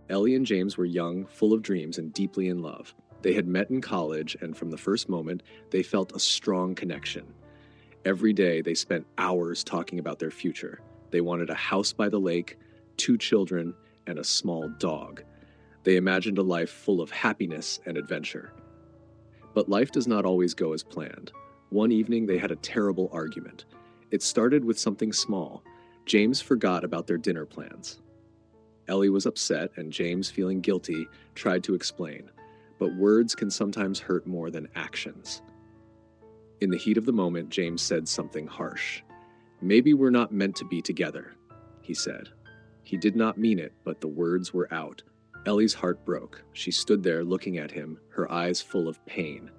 Ellie and James were young, full of dreams, and deeply in love. They had met in college, and from the first moment, they felt a strong connection. Every day, they spent hours talking about their future. They wanted a house by the lake, 2 children, and a small dog. They imagined a life full of happiness and adventure. But life does not always go as planned. One evening, they had a terrible argument. It started with something small. James forgot about their dinner plans. Ellie was upset, and James, feeling guilty, tried to explain. But words can sometimes hurt more than actions. In the heat of the moment, James said something harsh. "Maybe we're not meant to be together," he said. He did not mean it, but the words were out. Ellie's heart broke. She stood there looking at him, her eyes full of pain.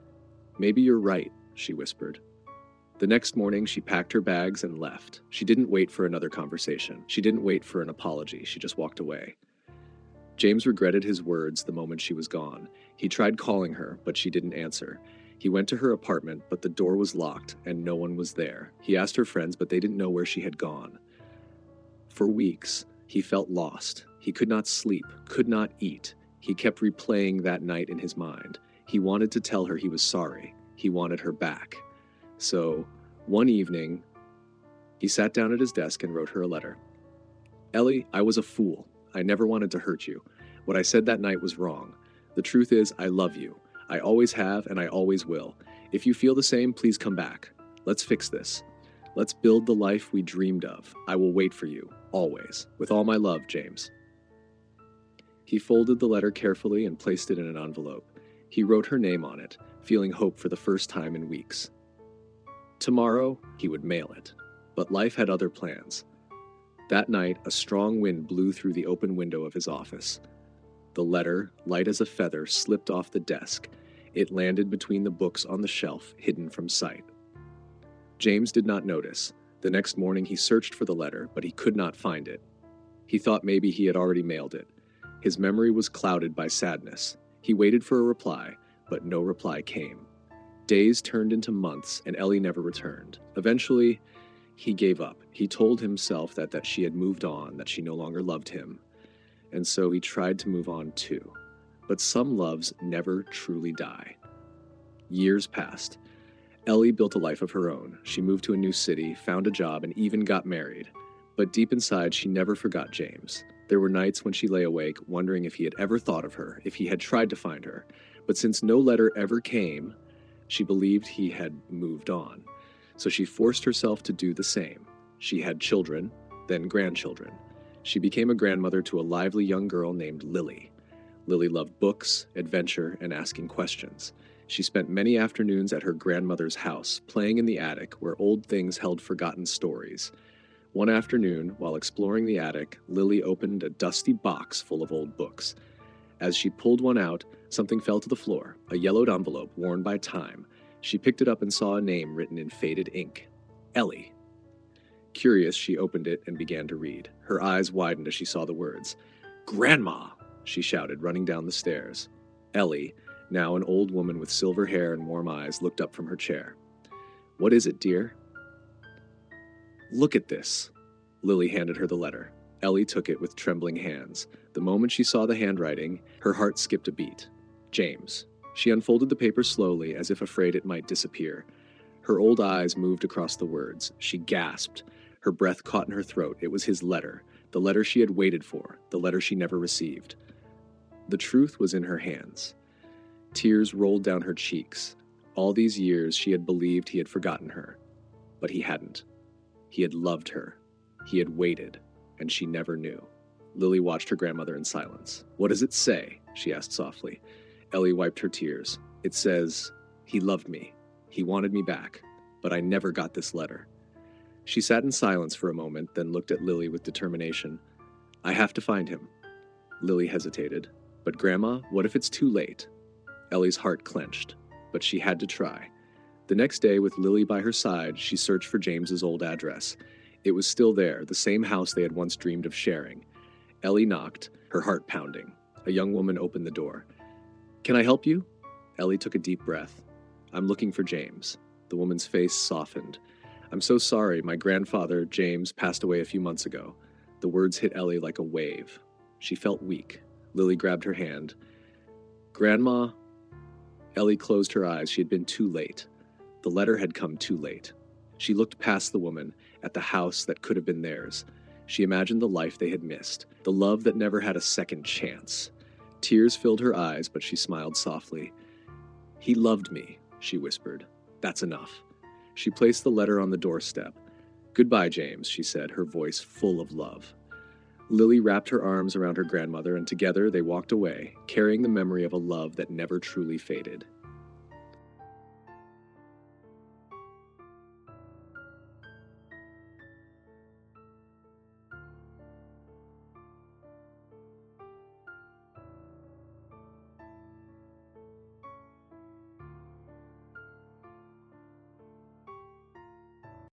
"Maybe you're right," she whispered. The next morning, she packed her bags and left. She didn't wait for another conversation. She didn't wait for an apology. She just walked away. James regretted his words the moment she was gone. He tried calling her, but she didn't answer. He went to her apartment, but the door was locked and no one was there. He asked her friends, but they didn't know where she had gone. For weeks, he felt lost. He could not sleep, could not eat. He kept replaying that night in his mind. He wanted to tell her he was sorry. He wanted her back. So, one evening, he sat down at his desk and wrote her a letter. "Ellie, I was a fool. I never wanted to hurt you. What I said that night was wrong. The truth is, I love you. I always have and I always will. If you feel the same, please come back. Let's fix this. Let's build the life we dreamed of. I will wait for you, always. With all my love, James." He folded the letter carefully and placed it in an envelope. He wrote her name on it, feeling hope for the first time in weeks. Tomorrow, he would mail it. But life had other plans. That night, a strong wind blew through the open window of his office. The letter, light as a feather, slipped off the desk. It landed between the books on the shelf, hidden from sight. James did not notice. The next morning, he searched for the letter, but he could not find it. He thought maybe he had already mailed it. His memory was clouded by sadness. He waited for a reply, but no reply came. Days turned into months, and Ellie never returned. Eventually, he gave up. He told himself that she had moved on, that she no longer loved him. And so he tried to move on too. But some loves never truly die. Years passed. Ellie built a life of her own. She moved to a new city, found a job, and even got married. But deep inside, she never forgot James. There were nights when she lay awake, wondering if he had ever thought of her, if he had tried to find her. But since no letter ever came, she believed he had moved on. So she forced herself to do the same. She had children, then grandchildren. She became a grandmother to a lively young girl named Lily. Lily loved books, adventure, and asking questions. She spent many afternoons at her grandmother's house, playing in the attic where old things held forgotten stories. One afternoon, while exploring the attic, Lily opened a dusty box full of old books. As she pulled one out, something fell to the floor, a yellowed envelope worn by time. She picked it up and saw a name written in faded ink. Ellie. Curious, she opened it and began to read. Her eyes widened as she saw the words. "Grandma!" she shouted, running down the stairs. Ellie, now an old woman with silver hair and warm eyes, looked up from her chair. "What is it, dear?" "Look at this." Lily handed her the letter. Ellie took it with trembling hands. The moment she saw the handwriting, her heart skipped a beat. James. She unfolded the paper slowly, as if afraid it might disappear. Her old eyes moved across the words. She gasped. Her breath caught in her throat. It was his letter, the letter she had waited for, the letter she never received. The truth was in her hands. Tears rolled down her cheeks. All these years she had believed he had forgotten her. But he hadn't. He had loved her. He had waited, and she never knew. Lily watched her grandmother in silence. "What does it say?" she asked softly. Ellie wiped her tears. "It says, he loved me. He wanted me back. But I never got this letter." She sat in silence for a moment, then looked at Lily with determination. "I have to find him." Lily hesitated. "But Grandma, what if it's too late?" Ellie's heart clenched, but she had to try. The next day, with Lily by her side, she searched for James's old address. It was still there, the same house they had once dreamed of sharing. Ellie knocked, her heart pounding. A young woman opened the door. "Can I help you?" Ellie took a deep breath. "I'm looking for James." The woman's face softened. "I'm so sorry, my grandfather, James, passed away a few months ago." The words hit Ellie like a wave. She felt weak. Lily grabbed her hand. Grandma. Ellie closed her eyes. She had been too late. The letter had come too late. She looked past the woman, at the house that could have been theirs. She imagined the life they had missed, the love that never had a second chance. Tears filled her eyes, but she smiled softly. He loved me, she whispered. That's enough. She placed the letter on the doorstep. Goodbye, James, she said, her voice full of love. Lily wrapped her arms around her grandmother, and together they walked away, carrying the memory of a love that never truly faded.